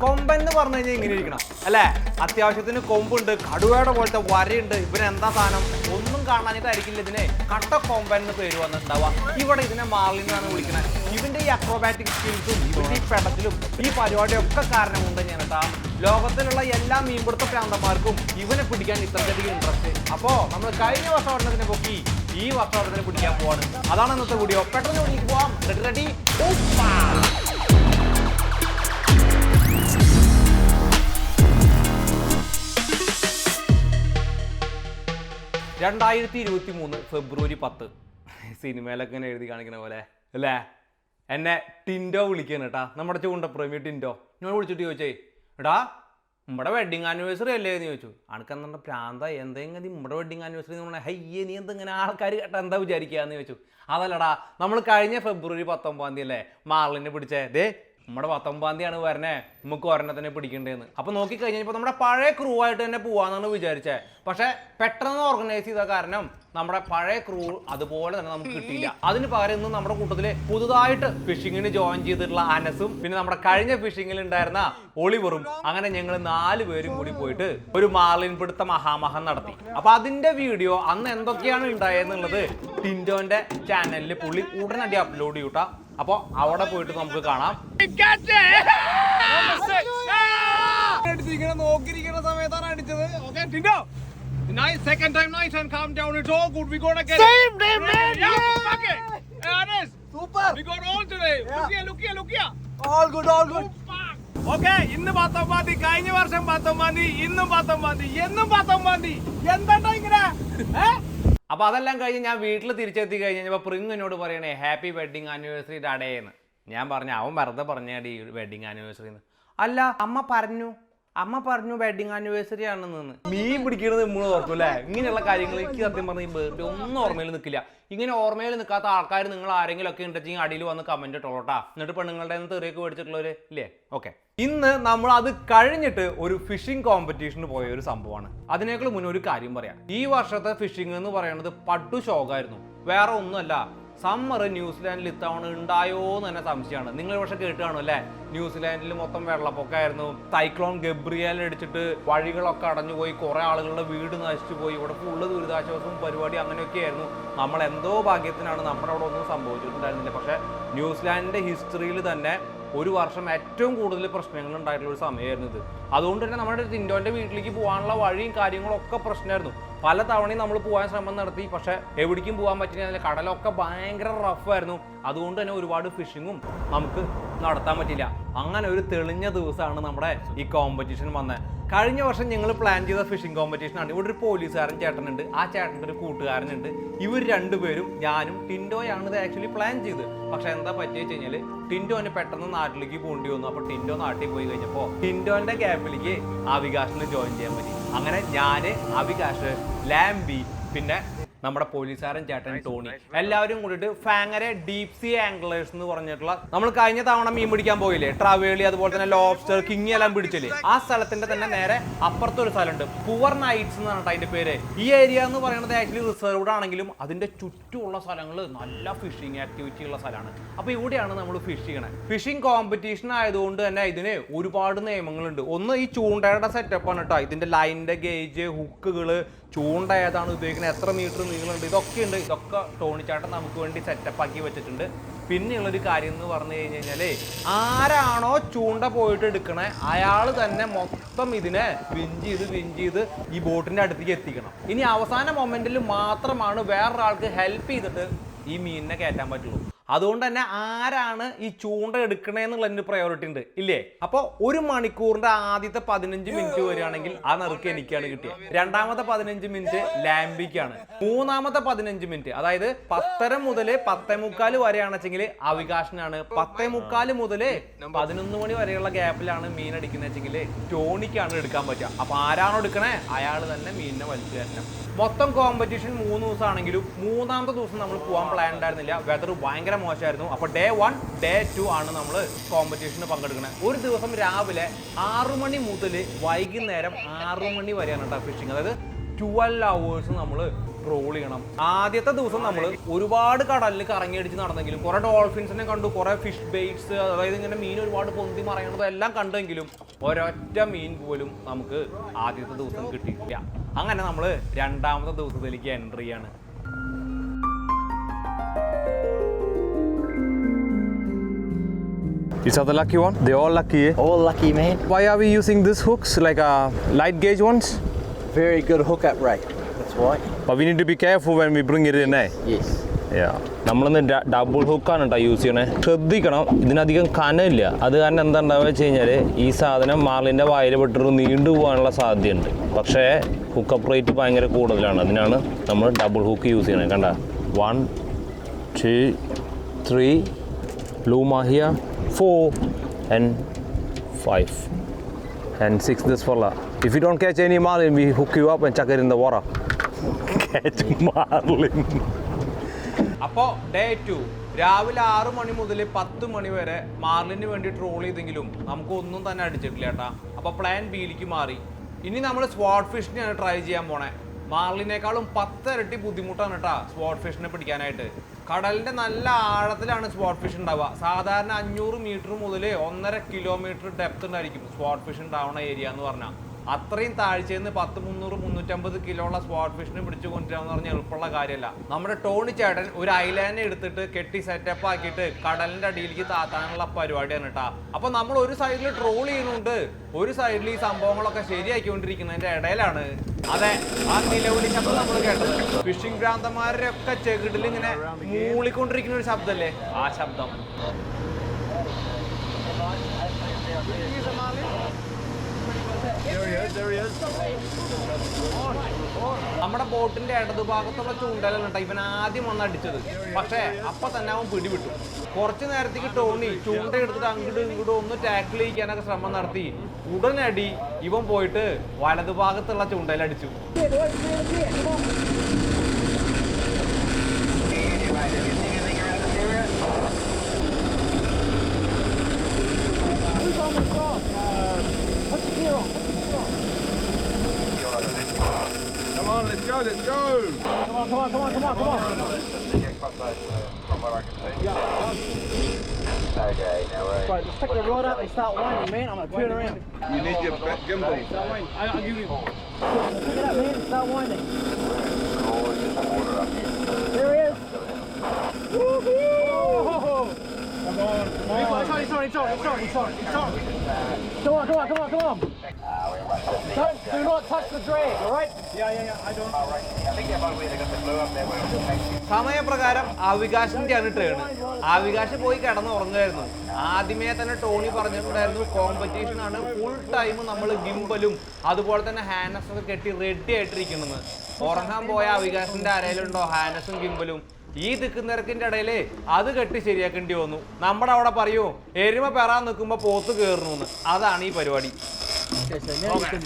കൊമ്പൻ എന്ന് പറഞ്ഞു കഴിഞ്ഞാൽ ഇങ്ങനെ ഇരിക്കണം അല്ലേ? അത്യാവശ്യത്തിന് കൊമ്പുണ്ട്, കടുവയുടെ പോലത്തെ വരയുണ്ട്. ഇവനെന്താ സാധനം ഒന്നും കാണാനായിട്ടായിരിക്കില്ല ഇതിനെ കട്ട കൊമ്പൻ എന്ന് പേര് വന്നിട്ടുണ്ടാവുക. ഇവിടെ ഇതിനെ മാർലിൻ എന്നാണ് വിളിക്കുന്നത്. ഇവന്റെ ഈ അക്രോബാറ്റിക് സ്കിൽസും ഇവന്റെ ഈ പെടത്തിലും ഈ പരിപാടിയൊക്കെ കാരണമുണ്ട് ഞാൻ കേട്ടാ. ലോകത്തിലുള്ള എല്ലാ മീൻപിടുത്ത പ്രാന്തന്മാർക്കും ഇവനെ പിടിക്കാൻ ഇത്രയധികം ഇൻട്രസ്റ്റ്. അപ്പോ നമ്മൾ കഴിഞ്ഞ വർഷം ഒരെണ്ണത്തിനെ പൊക്കി ഈ വർഷം ഒരെണ്ണത്തിനെ പിടിക്കാൻ പോവാണ്. അതാണ് ഇന്നത്തെ വീഡിയോ. പെട്ടെന്ന് വിളിക്ക് പോവാം. റെഡി 2023 ഫെബ്രുവരി 10 സിനിമയിലൊക്കെ ഇങ്ങനെ എഴുതി കാണിക്കുന്ന പോലെ അല്ലേ? എന്നെ ടിൻഡോ വിളിക്കാൻ കേട്ടാ, നമ്മുടെ ചൂണ്ടപ്രേമി ടിൻഡോ. ഞാൻ വിളിച്ചിട്ട് ചോദിച്ചേ, എടാ നമ്മുടെ വെഡിങ് ആനിവേഴ്സറി അല്ലേ എന്ന് ചോദിച്ചു. അനക്കെന്താ പ്രാന്ത, എന്തെങ്കിലും നമ്മുടെ വെഡിങ് ആനിവേഴ്സറി എന്ന് പറഞ്ഞാൽ ഹയ്യേ നീ എന്തെങ്ങനെ ആൾക്കാർ കേട്ടാ എന്താ വിചാരിക്കുക എന്ന് ചോദിച്ചു. അതല്ലടാ, നമ്മൾ കഴിഞ്ഞ ഫെബ്രുവരി 19 അല്ലേ മാർലിനെ പിടിച്ചേ. ദേ നമ്മുടെ 19 വരണേ, നമുക്ക് ഒരെണ്ണത്തിനെ പിടിക്കണ്ടേന്ന്. അപ്പൊ നോക്കിക്കഴിഞ്ഞപ്പോൾ നമ്മുടെ പഴയ ക്രൂ ആയിട്ട് തന്നെ പോവാന്നാണ് വിചാരിച്ചേ. പക്ഷെ പെട്ടെന്ന് ഓർഗനൈസ് ചെയ്ത കാരണം നമ്മുടെ പഴയ ക്രൂ അതുപോലെ തന്നെ നമുക്ക് കിട്ടിയില്ല. അതിന് പകരം ഇന്ന് നമ്മുടെ കൂട്ടത്തില് പുതുതായിട്ട് ഫിഷിങ്ങിന് ജോയിൻ ചെയ്തിട്ടുള്ള അനസും പിന്നെ നമ്മുടെ കഴിഞ്ഞ ഫിഷിങ്ങിൽ ഉണ്ടായിരുന്ന ഒളിവറും, അങ്ങനെ ഞങ്ങൾ 4 പേരും കൂടി പോയിട്ട് ഒരു മാർലിൻ പിടുത്ത മഹാമഹം നടത്തി. അപ്പൊ അതിന്റെ വീഡിയോ അന്ന് എന്തൊക്കെയാണ് ഉണ്ടായെന്നുള്ളത് ടിൻഡോന്റെ ചാനലിൽ പുള്ളി ഉടനടി അപ്ലോഡ് ചെയ്യൂട്ടാ. അപ്പൊ അവിടെ പോയിട്ട് നമുക്ക് കാണാം. നോക്കിയിരിക്കുന്ന സമയത്താണ് അടിച്ചത്. Nice, second time nice and calm down. It's all good. We gonna get same day, man. Yeah, fuck it. Hey, Anis. Super. We got all today. Yeah. Look here. All good, all good. Okay, ഇന്ന് 19 കഴിഞ്ഞ വർഷം 19 ഇന്നും 19 എന്നും 19 എന്താ ഇങ്ങനെ? അപ്പൊ അതെല്ലാം കഴിഞ്ഞ് ഞാൻ വീട്ടിൽ തിരിച്ചെത്തി കഴിഞ്ഞപ്പോൾ പ്രിങ് എന്നോട് പറയണേ ഹാപ്പി വെഡിങ് ആനിവേഴ്സറി ഡാഡേ എന്ന്. ഞാൻ പറഞ്ഞു അവൻ വെറുതെ പറഞ്ഞാടി വെഡിങ് ആനിവേഴ്സറി എന്ന്. അല്ല അമ്മ പറഞ്ഞു വെഡിങ് ആനിവേഴ്സറി ആണെന്ന്. മീൻ പിടിക്കുന്നത് നമ്മൾ ഓർക്കും അല്ലേ? ഇങ്ങനെയുള്ള കാര്യങ്ങൾ എനിക്ക് സത്യം പറഞ്ഞ ഈ ബർത്ത്ഡേ ഒന്നും ഓർമ്മയിൽ നിൽക്കില്ല. ഇങ്ങനെ ഓർമ്മയിൽ നിൽക്കാത്ത ആൾക്കാർ നിങ്ങൾ ആരെങ്കിലും ഒക്കെ ഉണ്ടെങ്കിൽ അടിയിൽ വന്ന് കമന്റ് ഇട്ടോളട്ടാ. എന്നിട്ട് പെണ്ണുങ്ങളുടെ തെറിയൊക്കെ മേടിച്ചിട്ടുള്ളവര് ഇല്ലേ? ഓക്കെ, ഇന്ന് നമ്മൾ അത് കഴിഞ്ഞിട്ട് ഒരു ഫിഷിംഗ് കോമ്പറ്റീഷന് പോയ ഒരു സംഭവമാണ്. അതിനേക്കാൾ മുന്നേ ഒരു കാര്യം പറയാം. ഈ വർഷത്തെ ഫിഷിംഗ് എന്ന് പറയുന്നത് പട്ടു ഷോക്കായിരുന്നു. വേറെ ഒന്നുമല്ല, സമ്മർ ന്യൂസിലാൻഡിൽ ഇത്തവണ ഉണ്ടായോ എന്ന് തന്നെ സംശയമാണ്. നിങ്ങൾ പക്ഷെ കേട്ട് കാണും അല്ലേ? ന്യൂസിലാൻഡിൽ മൊത്തം വെള്ളപ്പൊക്കമായിരുന്നു. സൈക്ലോൺ ഗബ്രിയേൽ അടിച്ചിട്ട് വഴികളൊക്കെ അടഞ്ഞുപോയി, കുറെ ആളുകളുടെ വീട് നശിച്ചു പോയി. ഇവിടെ ഫുള്ള് ദുരിതാശ്വാസവും പരിപാടി അങ്ങനെയൊക്കെ ആയിരുന്നു. നമ്മൾ എന്തോ ഭാഗ്യത്തിനാണ് നമ്മുടെ അവിടെ ഒന്നും സംഭവിച്ചിട്ടുണ്ടായിരുന്നില്ല. പക്ഷെ ന്യൂസിലാൻഡിന്റെ ഹിസ്റ്ററിയിൽ തന്നെ ഒരു വർഷം ഏറ്റവും കൂടുതൽ പ്രശ്നങ്ങൾ ഉണ്ടായിട്ടുള്ള ഒരു സമയമായിരുന്നു ഇത്. അതുകൊണ്ട് തന്നെ നമ്മുടെ ടിൻഡോന്റെ വീട്ടിലേക്ക് പോകാനുള്ള വഴിയും കാര്യങ്ങളും ഒക്കെ പ്രശ്നമായിരുന്നു. പല തവണയും നമ്മൾ പോകാൻ ശ്രമം നടത്തി, പക്ഷെ എവിടേക്കും പോകാൻ പറ്റില്ല. കടലൊക്കെ ഭയങ്കര റഫായിരുന്നു. അതുകൊണ്ട് തന്നെ ഒരുപാട് ഫിഷിങ്ങും നമുക്ക് നടത്താൻ പറ്റില്ല. അങ്ങനെ ഒരു തെളിഞ്ഞ ദിവസമാണ് നമ്മുടെ ഈ കോമ്പറ്റീഷൻ വന്നത്. കഴിഞ്ഞ വർഷം ഞങ്ങൾ പ്ലാൻ ചെയ്ത ഫിഷിംഗ് കോമ്പറ്റീഷനാണ്. ഇവിടെ ഒരു പോലീസുകാരൻ ചേട്ടനുണ്ട്, ആ ചേട്ടൻ്റെ ഒരു കൂട്ടുകാരനുണ്ട്. ഇവർ രണ്ടുപേരും ഞാനും ടിൻഡോയാണ് ഇത് ആക്ച്വലി പ്ലാൻ ചെയ്ത്. പക്ഷെ എന്താ പറ്റിയെന്ന് വെച്ച് കഴിഞ്ഞാൽ ടിൻഡോന് പെട്ടെന്ന് നാട്ടിലേക്ക് പോകേണ്ടി വന്നു. അപ്പോൾ ടിൻഡോ നാട്ടിൽ പോയി കഴിഞ്ഞപ്പോൾ ടിൻഡോന്റെ ഗ്യാപ്പിലേക്ക് അവികാഷിന് ജോയിൻ ചെയ്യാൻ പറ്റി. അങ്ങനെ ഞാന്, അവികാഷ്, ലാംബി, പിന്നെ നമ്മുടെ പോലീസുകാരൻ ചേട്ടൻ ടോണി, എല്ലാവരും കൂടിയിട്ട് ഫാങ്ങരെ ഡീപ് സീ ആംഗ്ലേഴ്സ് എന്ന് പറഞ്ഞിട്ടുള്ള, നമ്മൾ കഴിഞ്ഞ തവണ മീൻ പിടിക്കാൻ പോയില്ലേ ട്രാവേളി, അതുപോലെ തന്നെ ലോബ്സ്റ്റർ, കിങ്ങി എല്ലാം പിടിച്ചില്ലേ, ആ സ്ഥലത്തിന്റെ തന്നെ നേരെ അപ്പുറത്തൊരു സ്ഥലമുണ്ട്, പുവർ നൈറ്റ്സ് എന്ന് പറഞ്ഞിട്ട് അതിന്റെ പേര്. ഈ ഏരിയ എന്ന് പറയുന്നത് ആക്ച്വലി റിസർവ്ഡ് ആണെങ്കിലും അതിന്റെ ചുറ്റുമുള്ള സ്ഥലങ്ങൾ നല്ല ഫിഷിംഗ് ആക്ടിവിറ്റി ഉള്ള സ്ഥലമാണ്. അപ്പൊ ഇവിടെയാണ് നമ്മൾ ഫിഷ് ചെയ്യണത്. ഫിഷിംഗ് കോമ്പറ്റീഷൻ ആയതുകൊണ്ട് തന്നെ ഇതിന് ഒരുപാട് നിയമങ്ങളുണ്ട്. ഒന്ന് ഈ ചൂണ്ടയുടെ സെറ്റപ്പാണ് കേട്ടോ. ഇതിന്റെ ലൈനിന്റെ ഗേജ്, ഹുക്കുകള്, ചൂണ്ട ഏതാണ് ഉപയോഗിക്കുന്നത്, എത്ര മീറ്റർ നീളമുണ്ട്, ഇതൊക്കെ ഉണ്ട്. ഇതൊക്കെ ടോണിച്ചാട്ടം നമുക്ക് വേണ്ടി സെറ്റപ്പ് ആക്കി വെച്ചിട്ടുണ്ട്. പിന്നെയുള്ളൊരു കാര്യം എന്ന് പറഞ്ഞു കഴിഞ്ഞാല് ആരാണോ ചൂണ്ട പോയിട്ട് എടുക്കണേ അയാൾ തന്നെ മൊത്തം ഇതിനെ വിഞ്ച് ചെയ്ത് ഈ ബോട്ടിന്റെ അടുത്തേക്ക് എത്തിക്കണം. ഇനി അവസാന മൊമെന്റിൽ മാത്രമാണ് വേറൊരാൾക്ക് ഹെൽപ്പ് ചെയ്തിട്ട് ഈ മീനിനെ കയറ്റാൻ പറ്റുള്ളൂ. അതുകൊണ്ട് തന്നെ ആരാണ് ഈ ചൂണ്ട എടുക്കണേന്നുള്ളതിന് പ്രയോറിറ്റി ഉണ്ട് ഇല്ലേ? അപ്പോൾ 1 മണിക്കൂറിന്റെ ആദ്യത്തെ 15 മിനിറ്റ് വരികയാണെങ്കിൽ ആ നറുക്ക് എനിക്കാണ് കിട്ടിയത്. രണ്ടാമത്തെ 15 മിനിറ്റ് ലാംബിക്കാണ്. മൂന്നാമത്തെ 15 മിനിറ്റ് അതായത് 10:30 മുതൽ 10:45 വരെയാണെച്ചെങ്കിൽ അവികാഷിനാണ്. 10:45 മുതൽ 11 മണി വരെയുള്ള ഗ്യാപ്പിലാണ് മീൻ അടിക്കുന്നത് വെച്ചെങ്കിൽ ടോണിക്കാണ് എടുക്കാൻ പറ്റുക. അപ്പൊ ആരാണോ എടുക്കണേ അയാൾ തന്നെ മീനിനെ വലിച്ചു കയറ്റണം. മൊത്തം കോമ്പറ്റീഷൻ 3 ദിവസമാണെങ്കിലും മൂന്നാമത്തെ ദിവസം നമ്മൾ പോകാൻ പ്ലാൻ ഉണ്ടായിരുന്നില്ല. വെതർ ഭയങ്കര മോശമായിരുന്നു. അപ്പോൾ ഡേ 1, ഡേ 2 ആണ് നമ്മൾ കോമ്പറ്റീഷന് പങ്കെടുക്കുന്നത്. ഒരു ദിവസം രാവിലെ 6 മണി മുതൽ വൈകുന്നേരം 6 മണി വരെയാണ് കേട്ടോ ഫിഷിങ്. അതായത് 12 hours നമ്മൾ ട്രോൾ ചെയ്യണം. ആദ്യത്തെ ദിവസം നമ്മൾ ഒരുപാട് കടലിൽ കറങ്ങിയടിച്ച് നടന്നെങ്കിലും കുറെ ഡോൾഫിൻസിനെ കണ്ടു, കുറെ ഫിഷ് ബെയ്റ്റ്സ്, അതായത് ഇങ്ങനെ മീൻ ഒരുപാട് പൊന്തി മറയണതും എല്ലാം കണ്ടെങ്കിലും ഒരൊറ്റ മീൻ പോലും നമുക്ക് ആദ്യത്തെ ദിവസം കിട്ടിയിട്ടില്ല. അങ്ങനെ നമ്മൾ രണ്ടാമത്തെ ദിവസത്തിലേക്ക് എൻട്രി ചെയ്യാണ്. Is that the lucky one? They all lucky, eh? All lucky, man. Why are we using these hooks, like light gauge ones? Very good hookup rate. That's why. But we need to be careful when we bring it in, eh? Yes. നമ്മളിന്ന് double ഹുക്കാണ് കേട്ടോ use ചെയ്യണേ. ശ്രദ്ധിക്കണം, ഇതിനധികം കനമില്ല. അത് കാരണം എന്താ ഉണ്ടാവുക വെച്ച് കഴിഞ്ഞാൽ ഈ സാധനം മാർലിൻ്റെ വായിൽ പെട്ടിട്ട് നീണ്ടു പോകാനുള്ള സാധ്യതയുണ്ട്. പക്ഷേ ഹുക്കപ്പ് റേറ്റ് ഭയങ്കര കൂടുതലാണ്. അതിനാണ് നമ്മൾ ഡബിൾ ഹുക്ക് യൂസ് ചെയ്യണത്. കണ്ട 1 2 3 Luma here 4 and 5 and 6 this fella. If you don't catch any marlin, we hook you up and chuck it in the water. Catch marlin. അപ്പോൾ ഡേ 2 രാവിലെ 6 മണി മുതൽ 10 മണി വരെ മാർലിന് വേണ്ടി ട്രോൾ ചെയ്തെങ്കിലും നമുക്കൊന്നും തന്നെ അടിച്ചിട്ടില്ല കേട്ടാ. അപ്പോൾ പ്ലാൻ ബിയിലേക്ക് മാറി. ഇനി നമ്മൾ സ്പോട്ട് ഫിഷിനെയാണ് ട്രൈ ചെയ്യാൻ പോണേ. മാർലിനേക്കാളും 10 ഇരട്ടി ബുദ്ധിമുട്ടാണ് കേട്ടാ സ്പോട്ട് ഫിഷിനെ പിടിക്കാനായിട്ട്. കടലിൻ്റെ നല്ല ആഴത്തിലാണ് സ്പോട്ട് ഫിഷ് ഉണ്ടാവുക. സാധാരണ 500 മീറ്റർ മുതൽ 1.5 കിലോമീറ്റർ ഡെപ്ത് ഉണ്ടായിരിക്കും സ്പോട്ട് ഫിഷ് ഉണ്ടാവുന്ന ഏരിയ എന്ന് പറഞ്ഞാൽ. അത്രയും താഴ്ചയിൽ നിന്ന് 10 300 350 കിലോ ഉള്ള സ്പോട്ട് ഫിഷിനെ പിടിച്ച് കൊണ്ടുവരാമെന്ന് പറഞ്ഞാൽ എളുപ്പമുള്ള കാര്യമല്ല. നമ്മുടെ ടോണി ചേട്ടൻ ഒരു ഐലാൻഡ് എടുത്തിട്ട് കെട്ടി സെറ്റപ്പ് ആക്കിയിട്ട് കടലിൻ്റെ അടിയിലേക്ക് താത്താനുള്ള പരിപാടിയാണ് കേട്ടോ. അപ്പോൾ നമ്മൾ ഒരു സൈഡിൽ ട്രോൾ ചെയ്യുന്നുണ്ട്, ഒരു സൈഡിൽ ഈ സംഭവങ്ങളൊക്കെ ശരിയാക്കിക്കൊണ്ടിരിക്കുന്നതിൻ്റെ ഇടയിലാണ് അതെ ആ നിലവിളി ശബ്ദം നമ്മൾ കേട്ടത്. ഫിഷിംഗ് ഭ്രാന്തന്മാരുടെ ഒക്കെ ചെകിടിൽ ഇങ്ങനെ മൂളിക്കൊണ്ടിരിക്കുന്ന ഒരു ശബ്ദമല്ലേ ആ ശബ്ദം. നമ്മുടെ ബോട്ടിന്റെ ഇടതുഭാഗത്തുള്ള ചൂണ്ടലാണ് കേട്ടോ ഇവൻ ആദ്യം വന്ന് അടിച്ചത്. പക്ഷേ അപ്പൊ തന്നെ അവൻ പിടിവിട്ടു. കുറച്ചു നേരത്തേക്ക് ടോണി ചൂണ്ട എടുത്തിട്ട് അങ്ങോട്ടും ഇങ്ങോട്ടും ഒന്ന് ടാക്കിൾ ചെയ്യിക്കാനൊക്കെ ശ്രമം നടത്തി. ഉടനടി ഇവൻ പോയിട്ട് വലതുഭാഗത്തുള്ള ചൂണ്ടയിലടിച്ചു. Come on, let's go, let's go. Come on. From what I can see. Yeah. Okay, now we're... Right, let's pick the rod up and start winding, man. I'm gonna turn around. You need your back gimbal. I'll give you. Pick it up, man, and start winding. There he is. Woo-hoo! Come on. It's on. Come on. Do not touch the drag, all right? Yeah, I don't. I think they're both they got the blue up there. സമയപ്രകാരം ആവികാശിന്റെ ആണ് train. ആവികാശ് പോയി കിടന്ന് ഉറങ്ങുമായിരുന്നു. ആദ്യമേ തന്നെ Tony പറഞ്ഞിട്ടുണ്ടായിരുന്നു competition ആണ്, full time നമ്മൾ ഗിംബലും അതുപോലെ തന്നെ ഹാനസ് ഒക്കെ കെട്ടി റെഡി ആയിട്ടിരിക്കണമെന്ന്. ഉറങ്ങാൻ പോയ ആവികാശിന്റെ അരയിലുണ്ടോ ഹാനസും ഗിംബലും? ഈ തിക്കുന്നിരക്കിന്റെ ഇടയിൽ അത് കെട്ടി ശരിയാക്കേണ്ടി വന്നു. നമ്മുടെ അവിടെ പറയൂ എരുമ പെറാൻ നിൽക്കുമ്പോ പോത്ത് കേറുന്നു. അതാണ് ഈ പരിപാടി. Okay, so now you can...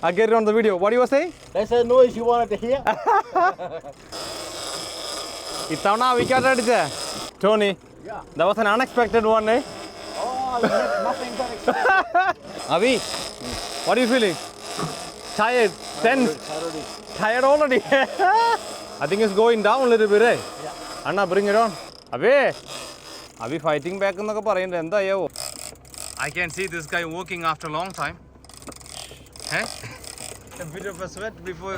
I get it on the video. What do you say? That's the noise you wanted to hear. ഇത്തവണ അവിക്കാട്ട് അടിച്ചേ Tony. That was an unexpected one, eh? Oh, nothing but expected. Avi, what are you feeling? Tired? Tense? Tired already? I think it's going down a little bit, eh? Yeah. Anna, bring it on. Avi fighting back എന്നൊക്കെ പറയുന്നുണ്ട്. എന്തായോ? I can see this guy working after a long time. Eh? A bit of a sweat before.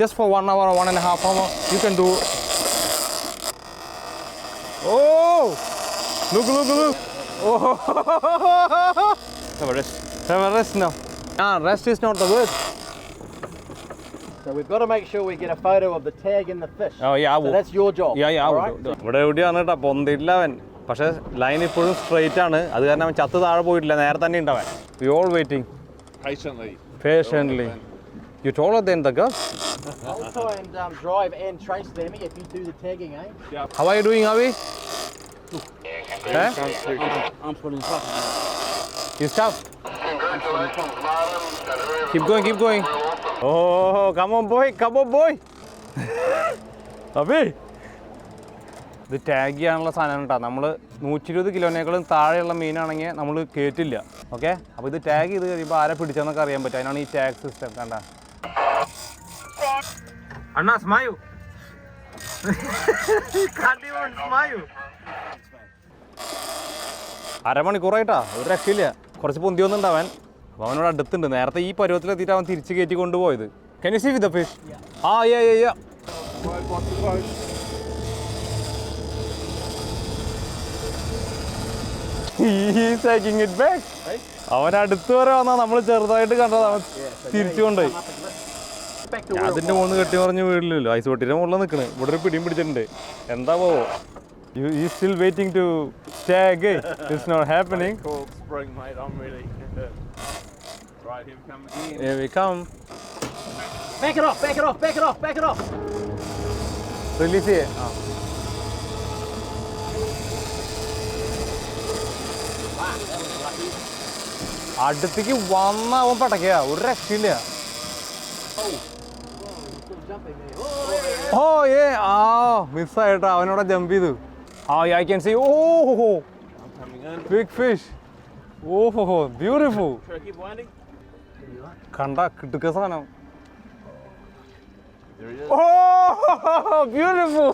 Just for 1 hour or 1.5 hours, you can do. Oh! Look! Oh! Have a rest now. Rest is not the word. So we've got to make sure we get a photo of the tag and the fish. Oh yeah, I will. So that's your job. Yeah, I all will. right? ഇവിടെ എവിടെയാണ് കേട്ടോ പൊന്തിട്ടില്ല അവൻ. പക്ഷേ line ഇപ്പോഴും straight ആണ്. അത് കാരണം അവൻ ചത്ത് താഴെ പോയിട്ടില്ല, നേരെ തന്നെ ഉണ്ടാവൻ. We all waiting patiently. You taller than the girl. I'll try and drive and trace them if you do the tagging, eh? How are you doing, Avi? I'm putting the top. It's tough. Keep going. Oh, come on, boy. Avi. ഇത് tag ചെയ്യാനുള്ള സാധനം കേട്ടോ. നമ്മൾ 120 കിലോനേക്കാളും താഴെയുള്ള മീനാണെങ്കിൽ നമ്മൾ കയറ്റില്ല. Okay, അപ്പോൾ ഇത് tag ചെയ്ത് കഴിയുമ്പോൾ ആരെ പിടിച്ചെന്നൊക്കെ അറിയാൻ പറ്റും. അതിനാണ് ഈ ടാഗ് സിസ്റ്റം. കണ്ട അണ്ണാ സ്മായു സ്മായു. അരമണിക്കൂറായിട്ടാ ഒരു രക്ഷയില്ല. കുറച്ച് പൊന്തി വന്നുണ്ടാവാൻ. അപ്പോൾ അവനോട് അടുത്തുണ്ട്. നേരത്തെ ഈ പരുവത്തിലെത്തിയിട്ട് അവൻ തിരിച്ച് കയറ്റി കൊണ്ടുപോയത്. Can you see with the fish? Yeah. He's taking it back. അവൻ അടുത്ത് വരെ വന്നാൽ നമ്മൾ ചെറുതായിട്ട് കണ്ടത് അവൻ തിരിച്ചു കൊണ്ടുപോയി. ഞാൻ അതിൻ്റെ മുകളിൽ കെട്ടി പറഞ്ഞ് വീടില്ലല്ലോ. ഐസ് പൊട്ടിയുടെ മുകളിൽ നിൽക്കണേ. ഇവിടെ ഒരു പിടിയും പിടിച്ചിട്ടുണ്ട്. എന്താ പോവോ? You still waiting to tag? It's not happening. Cold spring, mate. I'm really. Right, here we come again. Here we come. Back it off. Release ചെയ്യേ. അടുത്തേക്ക് വന്ന അവൻ പടക്കയാ. ഒരു രക്ഷയില്ല. മിസ്സായിട്ടാ. അവനോടെ ജമ്പ് ചെയ്തു. I can see. Oh, big fish. Oh, beautiful. Should I keep winding? കണ്ട കിട്ടുക സാധനം. There he is. Oh, beautiful.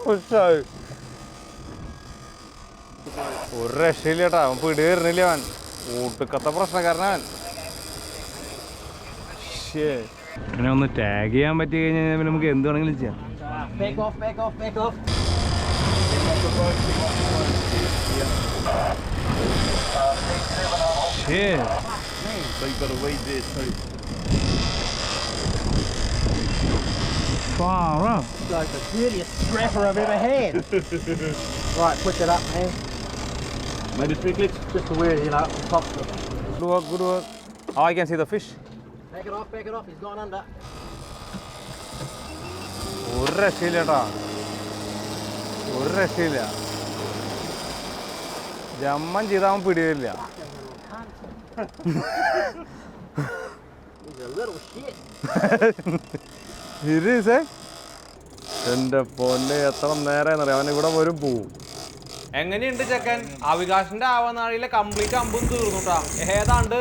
ഒരു രക്ഷയില്ല കേട്ടാ. അവൻ പിടി വരുന്നില്ല. അവൻ ഒട്ടുക്കത്തെ പ്രശ്നക്കാരനവൻ. അങ്ങനെ ഒന്ന് ടാഗ് ചെയ്യാൻ പറ്റി കഴിഞ്ഞാൽ നമുക്ക് എന്ത് വേണമെങ്കിലും ചെയ്യാം. Back off. Shit. So you've got to weed there too. Far up. It's like the dirtiest scrapper I've ever had. Right, push it up, man. Maybe 3 clicks. Just to where, you know, the top. Good work. Oh, I can see the fish. Back it off. He's gone under. ഒരു രക്ഷയില്ല കേട്ടാ. ഒരു രക്ഷയില്ല. ജമ്മൻ ചെയ്താൽ അവൻ പിടിയില്ല. He's a little shit. എന്റെ പൊന്നെ എത്ര നേരം അവൻ ഇവിടെ വരും പോവും. എങ്ങനെയുണ്ട് ചെക്കൻ? അവികാശിന്റെ ആവനാഴിയിലെ കംപ്ലീറ്റ് അമ്പും തീർന്നുട്ടാ. ഏതാണ്ട്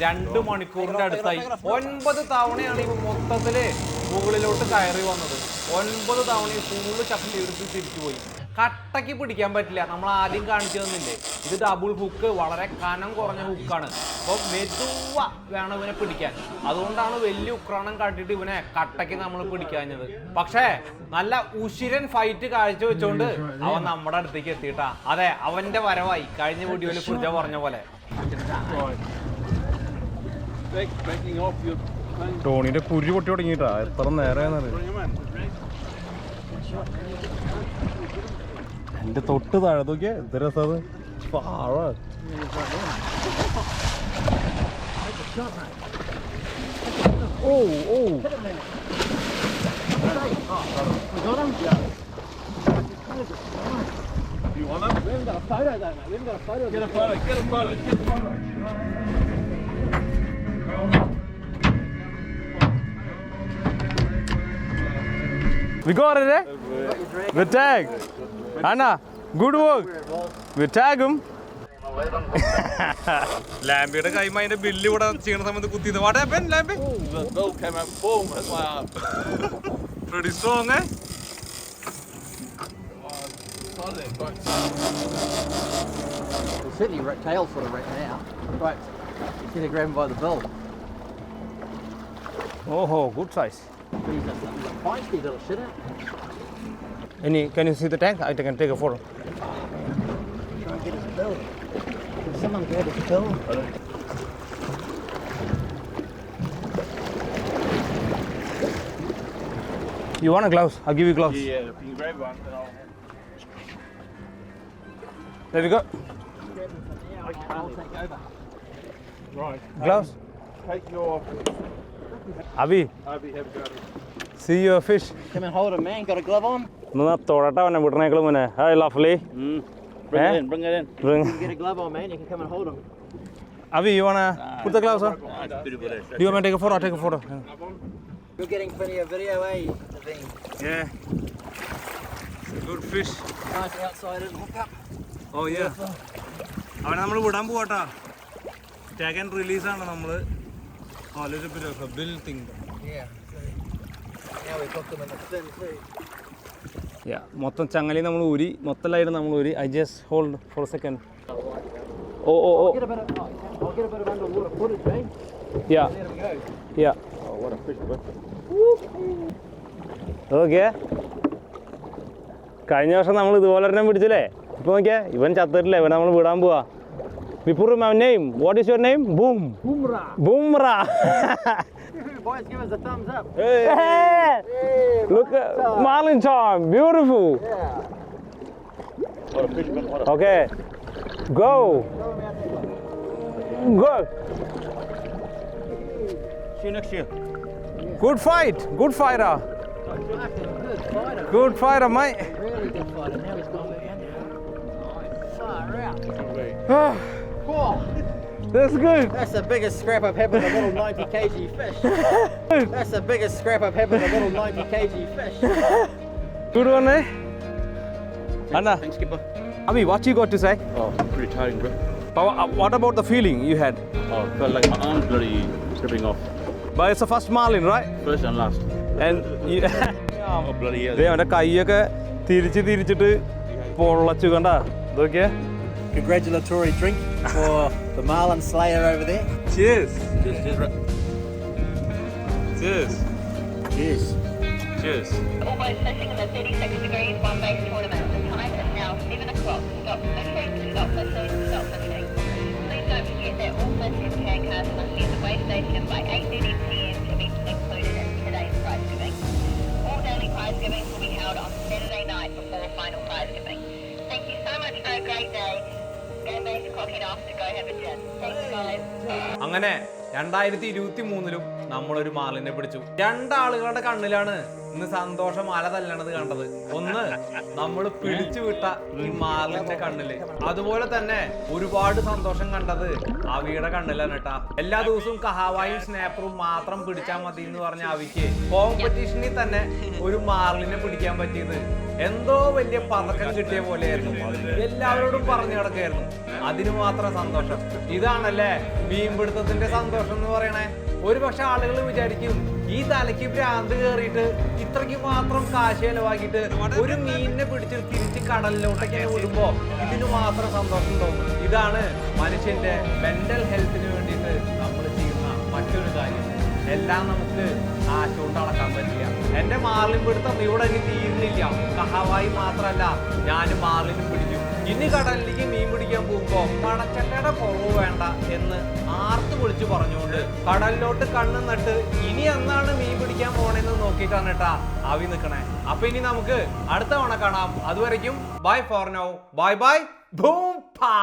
2 മണിക്കൂറിന്റെ അടുത്തായി. 9 തവണയാണ് ഇവ മൊത്തത്തില് മുകളിലോട്ട് കയറി വന്നത്. 9 തവണ ഫുള്ള് ശക്തി എടുത്ത് തിരിച്ചുപോയി. കട്ടയ്ക്ക് പിടിക്കാൻ പറ്റില്ല. നമ്മൾ ആദ്യം കാണിച്ചു തന്നില്ലേ, ഇത് ഡബിൾ ഹുക്ക്, വളരെ കനം കുറഞ്ഞ ഹുക്കാണ്. അപ്പോൾ മെതുവ വേണം ഇവനെ പിടിക്കാൻ. അതുകൊണ്ടാണ് വലിയ ഉക്രാണം കാട്ടിയിട്ട് ഇവനെ കട്ടയ്ക്ക് നമ്മൾ പിടിക്കാഞ്ഞത്. പക്ഷേ നല്ല ഉശിരൻ ഫൈറ്റ് കാഴ്ച വെച്ചോണ്ട് അവൻ നമ്മുടെ അടുത്തേക്ക് എത്തിയിട്ടാ. അതെ, അവന്റെ വരവായി. കഴിഞ്ഞ വീഡിയോയിൽ പുജ പറഞ്ഞ പോലെ. Backing off your thing. ടോണിന്റെ കുരു പൊട്ടി തുടങ്ങിയിട്ടാ. എത്ര നേരം Bring him in. എന്റെ തൊട്ട് താഴെ നോക്കിയാ എന്ത് രസം. You want him? We haven't got a photo though, mate. We haven't got a photo. Get a photo. We got it, eh? We tag. Anna, good work. We tag him. ലാംബിയുടെ കൈമ അതിന്റെ bill ഇവിടെ ചെയ്യണ സമയത്ത് കുത്തിയത്. What happened, ലാംബി? The bill came out, boom, hit my arm. Pretty strong, eh? He's certainly tail sort of right now. Right. He's gonna grab him by the bill. Oh, good size. But he's a feisty little shitter. Can you see the tank? I can take a photo. Try and get his bill. Can someone grab his bill? You want a gloves? I'll give you gloves. Yeah, if you can grab one, then I'll. There we go. Grab him for now. I'll take over. Right. Gloves. Take your. Abhi, Abby, have a go. see your fish. Come and hold him, man. Got a glove on? Nuna തൊടട്ട അവനെ വിടണേക്കളും മോനെ. Hi, lovely. Bring it in, bring it in. Bring. You get a glove on, man. You can come and hold him. Abhi, you wanna put the gloves on? Beautiful. Do you want me to take a photo? I'll take a photo. You're getting plenty of video, eh, Naveen? Yeah. Good fish. Nice outside and hook up. Oh yeah. അവനെ നമ്മൾ വിടാൻ പോവാട്ടാ. Tag and release ആണ് നമ്മൾ. A little bit of a bill thing. Yeah. Now we've got them in the fin too. Yeah. മൊത്തം ചങ്ങലി നമ്മൾ ഊരി, മൊത്തമായിട്ട് നമ്മൾ ഊരി. I just hold for a second. Oh, oh, oh. Get a bit of, I'll get a bit of underwater footage, mate. Yeah. There we go. Yeah. Oh, what a fish, bro. Okay കഴിഞ്ഞ വർഷം നമ്മൾ ഇതുപോലെ തന്നെ പിടിച്ചില്ലേ ഇപ്പൊ നോക്കിയാ ഇവൻ ചത്തിട്ടില്ല ഇവൻ നമ്മൾ വിടാൻ പോവാ Vipur, my name. What is your name? Boom. Boomra. Boomra. Boys, give us a thumbs up. Hey. Look at marlin charm. Beautiful. Yeah. What a fish, man. What a Okay. Go. Go. See you next year. Good fight. Good fighter. Good fighter. Good fighter, mate. Really good fighter. Now he's gone again. Far out. Ah, Oh, that's good. that's the biggest scrap I've had with a little 90 kg fish. That's the biggest scrap I've had with a little 90 kg fish. Good one, eh? Anna, Thanks, skipper. Abhi, what you got to say? Oh, pretty tiring, bro. But what about the feeling you had? Oh, felt like my arms bloody slipping off. But it's the first marlin, right? First and last. And you... Oh, bloody hell. ദേ അവൻ്റെ കൈയൊക്കെ തിരിച്ചിട്ട് പൊള്ളച്ചു കണ്ട ഇതൊക്കെ Congratulatory drink for the Marlin Slayer over there. Cheers. Just right. Cheers. Cheers. Cheers. Almost fishing in the 36 degrees one base tournament. The time is now 7 o'clock. Stop fishing, stop fishing, stop fishing. Please don't forget that all fish and can casts must be at the weigh station by 8:30 p.m. to be included in today's prize giving. All daily prize givings will be held on Saturday night before final prize giving. Thank you so much for a great day. Game base clocking off to go have a gin. Thanks guys. അങ്ങനെ 2023-ലും നമ്മളൊരു മാർലിനെ പിടിച്ചു. രണ്ടാളുകളുടെ കണ്ണിലാണ് ഇന്ന് സന്തോഷം അല തല്ലണത് കണ്ടത്. ഒന്ന് നമ്മൾ പിടിച്ചു വിട്ട ഈ മാർലിന്റെ കണ്ണില്, അതുപോലെ തന്നെ ഒരുപാട് സന്തോഷം കണ്ടത് അവിയുടെ കണ്ണിലാണ് കേട്ടാ. എല്ലാ ദിവസവും കഹാവായും സ്നാപ്പറും മാത്രം പിടിച്ചാൽ മതി എന്ന് പറഞ്ഞ അവിക്ക് കോമ്പറ്റീഷനിൽ തന്നെ ഒരു മാർലിനെ പിടിക്കാൻ പറ്റിയത് എന്തോ വലിയ പതക്കം കിട്ടിയ പോലെയായിരുന്നു. എല്ലാവരോടും പറഞ്ഞു കിടക്കായിരുന്നു. അതിന് മാത്രം സന്തോഷം. ഇതാണല്ലേ മീൻപിടുത്തത്തിന്റെ സന്തോഷം എന്ന് പറയണേ. ഒരുപക്ഷെ ആളുകൾ വിചാരിക്കും ഈ തലയ്ക്ക് ഭ്രാന്ത് കയറിയിട്ട് ഇത്രയ്ക്ക് മാത്രം കാശ് ചെലവാക്കിയിട്ട് ഒരു മീനിനെ പിടിച്ച് തിരിച്ച് കടലിലോട്ടൊക്കെ വിടുമ്പോ ഇതിന് മാത്രം സന്തോഷം തോന്നും. ഇതാണ് മനുഷ്യന്റെ മെന്റൽ ഹെൽത്തിന് വേണ്ടിയിട്ട് നമ്മൾ ചെയ്യുന്ന മറ്റൊരു കാര്യം. എല്ലാം നമുക്ക് കാശ് കൊണ്ട് അളക്കാൻ പറ്റില്ല. എന്റെ മാർലിൻ പിടുത്തം ഇവിടെ ഇനി തീരുന്നില്ല. കഹാവായി മാത്രല്ല, ഞാനും മാർലിനും പിടിക്കും. ഇനി കടലിലേക്ക് മീൻ പിടിക്കാൻ പോകുമ്പോ പണച്ചട്ടയുടെ കുറവ് വേണ്ട എന്ന് ആർത്ത് വിളിച്ചു പറഞ്ഞുകൊണ്ട് കടലിലോട്ട് കണ്ണ് നട്ട് ഇനി എന്നാണ് മീൻ പിടിക്കാൻ പോണേന്ന് നോക്കിയിട്ടാണ് കേട്ടാ അവി നിൽക്കണേ. അപ്പൊ ഇനി നമുക്ക് അടുത്ത തവണ കാണാം. അതുവരയ്ക്കും bye for now. Bye bye. ബൂം പാ.